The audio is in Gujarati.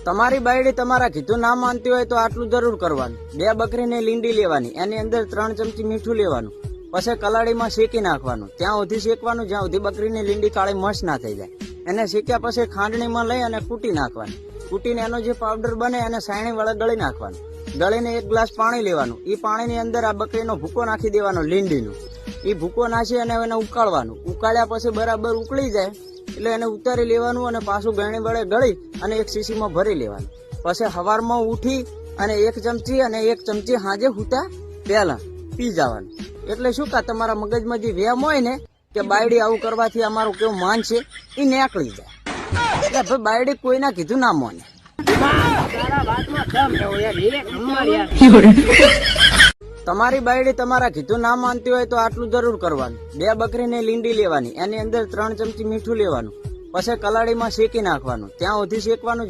તમારી બાયડી તમારા કીધું ના માનતી હોય તો આટલું જરૂર કરવાનું. 2 બકરીની લીંડી લેવાની, એની અંદર 3 ચમચી મીઠું લેવાનું, પછી કલાડીમાં શેકી નાખવાનું. ત્યાં સુધી શેકવાનું જ્યાં સુધી બકરીની લીંડી કાળી મસ્ત ના થઈ જાય. એને શેક્યા પછી ખાંડણીમાં લઈ અને કૂટી નાખવાની. કૂટીને એનો જે પાવડર બને એને સાયણી વડે ગળી નાખવાનું. ગળીને 1 ગ્લાસ પાણી લેવાનું. એ પાણીની અંદર આ બકરીનો ભૂકો નાખી દેવાનો, લીંડીનો. એ ભૂકો નાખી અને એને ઉકાળવાનું. ઉકાળ્યા પછી બરાબર ઉકળી જાય એટલે એને ઉતારી લેવાનું અને પાછું ગળણી વડે ગળી અને 1 શીશીમાં ભરી લેવાનું. પછી સવારમાં ઉઠી અને 1 ચમચી અને 1 ચમચી હાજે હુતા પહેલા પી જવાનું. એટલે શું કા તમારા મગજમાં જે વ્યામ હોય ને કે બાયડી આવું કરવાથી અમારું કેવું માન છે એ નીકળી જાય. એટલે ભાઈ બાયડી કોઈના કીધું ના માને. તમારી બાયડી તમારા કીધું ના માનતી હોય તો આટલું જરૂર કરવાનું. 2 બકરીની લીંડી લેવાની, એની અંદર 3 ચમચી મીઠું લેવાનું, પછી કલાડીમાં શેકી નાખવાનું. ત્યાં સુધી શેકવાનું